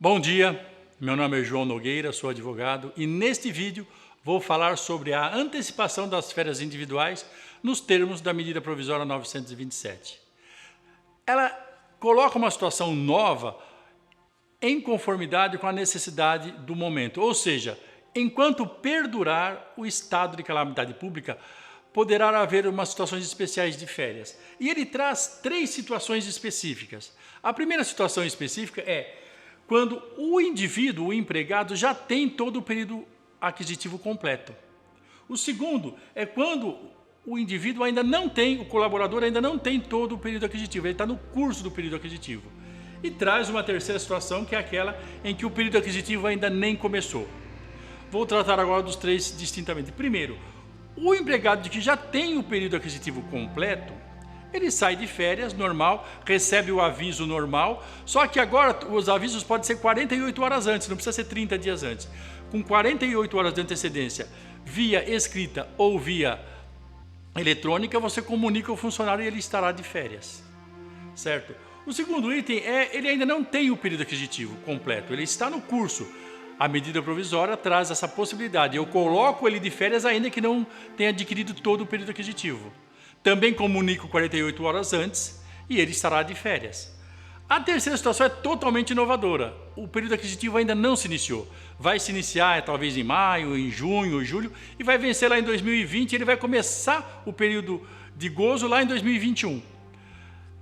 Bom dia, meu nome é João Nogueira, sou advogado e neste vídeo vou falar sobre a antecipação das férias individuais nos termos da medida provisória 927. Ela coloca uma situação nova em conformidade com a necessidade do momento, ou seja, enquanto perdurar o estado de calamidade pública, poderá haver umas situações especiais de férias. E ele traz 3 situações específicas. A primeira situação específica é quando o indivíduo, o empregado, já tem todo o período aquisitivo completo. O segundo é quando o indivíduo ainda não tem, o colaborador ainda não tem todo o período aquisitivo, ele está no curso do período aquisitivo. E traz uma terceira situação, que é aquela em que o período aquisitivo ainda nem começou. Vou tratar agora dos 3 distintamente. Primeiro, o empregado que já tem o período aquisitivo completo, ele sai de férias, normal, recebe o aviso normal, só que agora os avisos podem ser 48 horas antes, não precisa ser 30 dias antes. Com 48 horas de antecedência, via escrita ou via eletrônica, você comunica ao funcionário e ele estará de férias, certo? O segundo item é, ele ainda não tem o período aquisitivo completo, ele está no curso. A medida provisória traz essa possibilidade, eu coloco ele de férias ainda que não tenha adquirido todo o período aquisitivo. Também comunico 48 horas antes e ele estará de férias. A terceira situação é totalmente inovadora. O período aquisitivo ainda não se iniciou. Vai se iniciar talvez em maio, em junho, julho e vai vencer lá em 2020 e ele vai começar o período de gozo lá em 2021.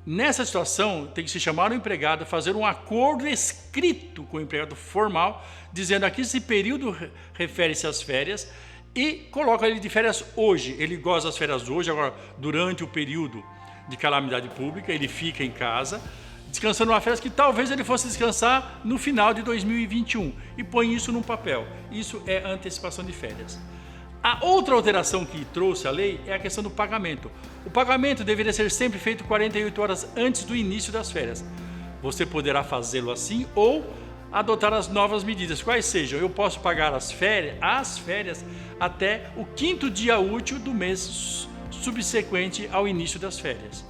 Nessa situação, tem que se chamar o empregado, fazer um acordo escrito com o empregado formal, dizendo aqui esse período refere-se às férias, e coloca ele de férias hoje. Ele goza das férias hoje, agora durante o período de calamidade pública, ele fica em casa, descansando uma férias que talvez ele fosse descansar no final de 2021 e põe isso num papel. Isso é antecipação de férias. A outra alteração que trouxe a lei é a questão do pagamento. O pagamento deveria ser sempre feito 48 horas antes do início das férias. Você poderá fazê-lo assim ou adotar as novas medidas, quais sejam, eu posso pagar as férias até o 5º dia útil do mês subsequente ao início das férias.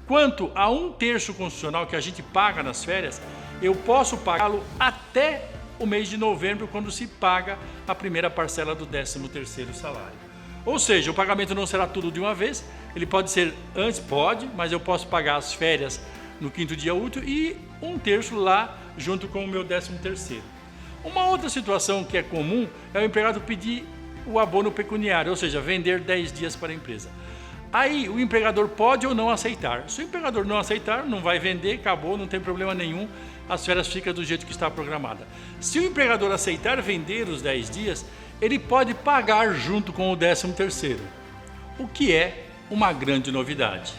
Quanto a 1/3 constitucional que a gente paga nas férias, eu posso pagá-lo até o mês de novembro, quando se paga a primeira parcela do 13º salário. Ou seja, o pagamento não será tudo de uma vez, ele pode ser antes, mas eu posso pagar as férias no 5º dia útil e 1/3 lá junto com o meu 13º. Uma outra situação que é comum é o empregado pedir o abono pecuniário, ou seja, vender 10 dias para a empresa. Aí o empregador pode ou não aceitar. Se o empregador não aceitar, não vai vender, acabou, não tem problema nenhum, as férias ficam do jeito que está programada. Se o empregador aceitar vender os 10 dias, ele pode pagar junto com o 13º, o que é uma grande novidade.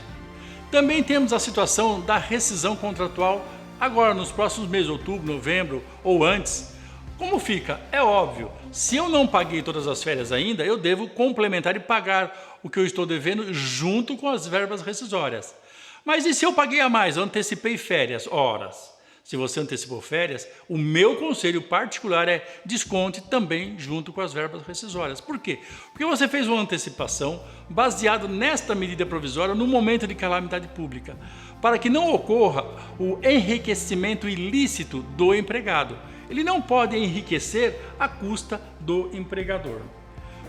Também temos a situação da rescisão contratual agora nos próximos meses, outubro, novembro ou antes. Como fica? É óbvio, se eu não paguei todas as férias ainda, eu devo complementar e pagar o que eu estou devendo junto com as verbas rescisórias. Mas e se eu paguei a mais, eu antecipei férias, horas? Se você antecipou férias, o meu conselho particular é desconte também junto com as verbas rescisórias. Por quê? Porque você fez uma antecipação baseado nesta medida provisória no momento de calamidade pública, para que não ocorra o enriquecimento ilícito do empregado. Ele não pode enriquecer à custa do empregador.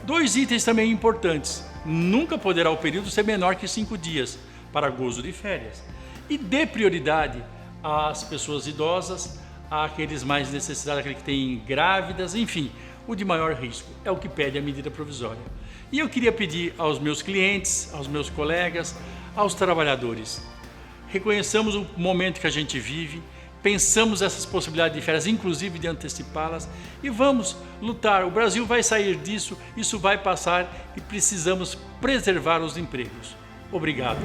2 itens também importantes. Nunca poderá o período ser menor que 5 dias para gozo de férias. E dê prioridade às pessoas idosas, àqueles mais necessitados, aqueles que têm grávidas, enfim, o de maior risco. É o que pede a medida provisória. E eu queria pedir aos meus clientes, aos meus colegas, aos trabalhadores, reconheçamos o momento que a gente vive, pensamos essas possibilidades de férias, inclusive de antecipá-las, e vamos lutar. O Brasil vai sair disso, isso vai passar e precisamos preservar os empregos. Obrigado.